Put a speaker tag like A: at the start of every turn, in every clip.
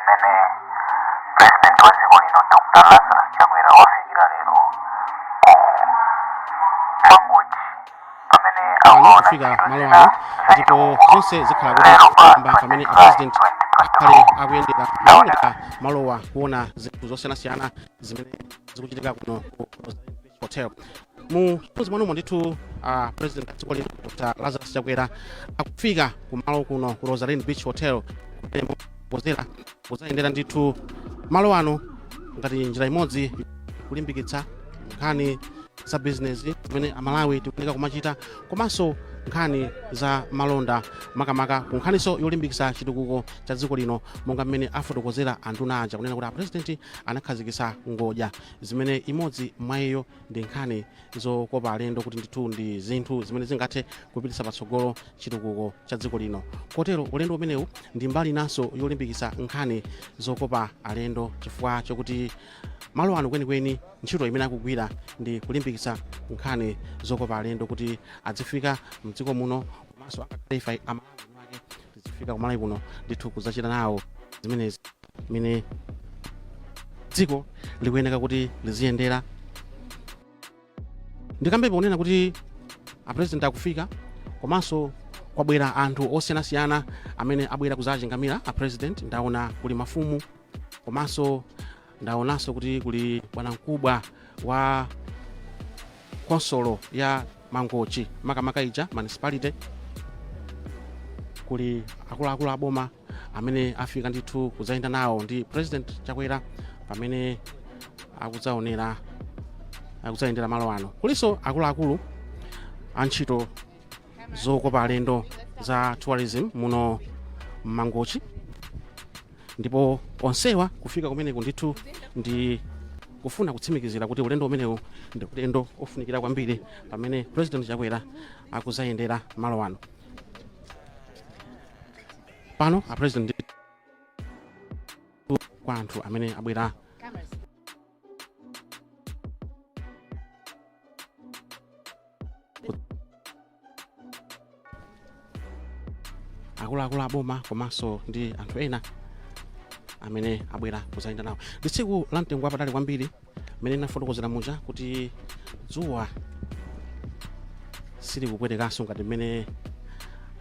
A: mmene president wa dziko lino Dr. Lazarus Chakwera wafikira lero ku Mangochi pamene
B: kufika malo ano ndipo zonse zikhala kuti kamba pamene president akhale akuyendera malowa kuona zinthu zosiyanasiyana zimene zikuchitika kuno ku hotel. Mu chimodzi mwanomo ndithu president dziko lino Dr. Lazarus Chakwera akufika kumalo kuno ku Rosalind Beach Hotel kupozera kuzayendera ndithu malo ano ngati njira imodzi kulimbikitsa nkhani za business zimene amalawi tikunika kumachita komanso nkhani za malonda makamaka ku nkhaniso yolimbikitsa chitukuko cha dziko lino monga mmene afotokozera anduna aja kunena kuti president anakhazikitsa ngodya zimene imodzi mwayiyo ndi nkhani zokopa alendo kuti ndithu ndi zinthu zimene zingathe kupititsa patsogolo chitukuko cha dziko lino. Kotero ulendo umenewu ndi mbali naso yolimbikitsa nkhani zokopa alendo chifukwa chokuti malo ano kwenikweni ntchito imene akugwira ndi kulimbikitsa nkhani zokopa alendo kuti adzifika mdziko muno komanso akakhale amalawi ake tizifika kumalawi kuno ndithu kudzachita nawo zimenezi mene dziko likuyeneka kuti liziyendera. Ndikambe ponena kuti president akufika komanso kwabwera anthu osiyanasiyana amene abwera kuzachingamira president. Ndaona kuli mafumu komanso ndaonanso kuti kuli bwanamkubwa wa konsolo ya Mangochi makamaka ija municipality, kuli akuluakulu aboma amene afika ndithu kuzayenda nawo ndi president Chakwera pamene akuzayendera malo ano. Kuliso akuluakulu antchito zokopa alendo za tourism muno Mangochi, ndipo onsewa kufika kumeneku ndithu ndi kufuna kutsimikizira kuti ulendo umenewu ndi ulendo ofunikira kwambiri pamene president Chakwera akuzayendera malo ano. Pano president kwa anthu amene abwera akuluakulu aboma komanso ndi anthu ena amene abwera kuzayenda nawo. Ndi tsiku la mtengo wapatali kwambiri mmene nafotokozera muja kuti dzuwa silikupwetekanso ngati mmene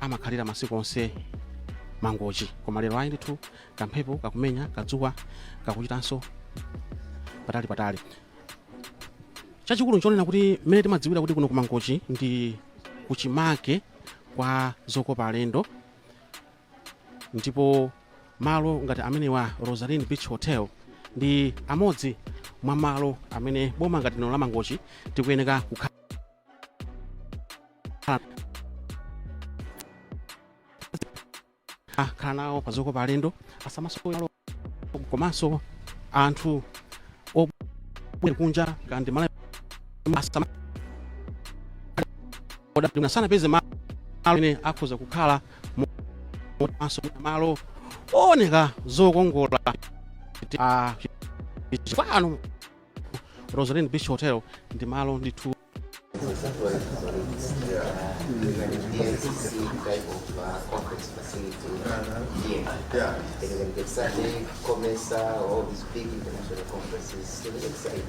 B: amakhalira masiku onse Mangochi, koma lero ayi ndithu kamphepo kakumenya kadzuwa kakuchitanso patali. Chachikulu nchonena kuti mmene timadziwira kuti kuno ku Mangochi ndi kuchimake kwa zokopa alendo, ndipo malo ngati amene wa Rosalind Beach Hotel ndi amodzi mwa malo amene boma ngati lino la Mangochi tikuyeneka kukhala nawo pa zokopa alendo asamaso komanso anthu obwera kunja kandi malo sanapeze malo amene akhoza kukhala malo oneka zokongola. Fano Rosalind Beach Hotel ndi malo ndithu
C: conference facility here. And when the Sunday Comesa, all these big international conferences to the site.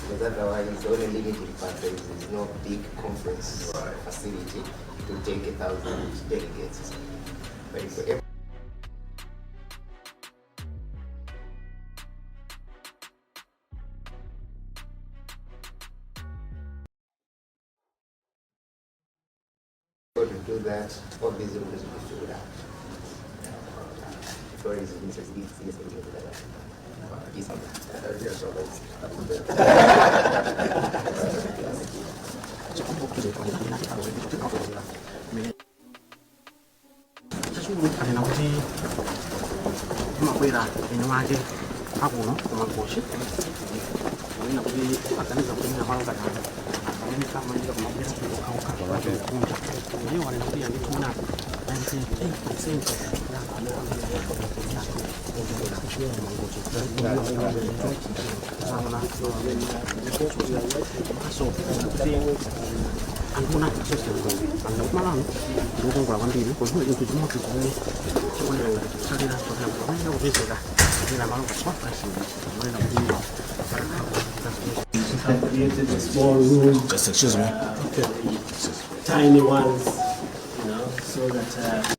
C: Because otherwise the only limiting factor is there's no big conference facility to take 1,000 delegates. But if to do that, all these rooms will be filled up. Tourism is
B: Anguna anda malam dukung lawan diri, kalau itu cuma kita ini cuma yang salira soalnya orang yang bisa
D: have created a small room.
B: Just excuse me.
D: Tiny ones, so that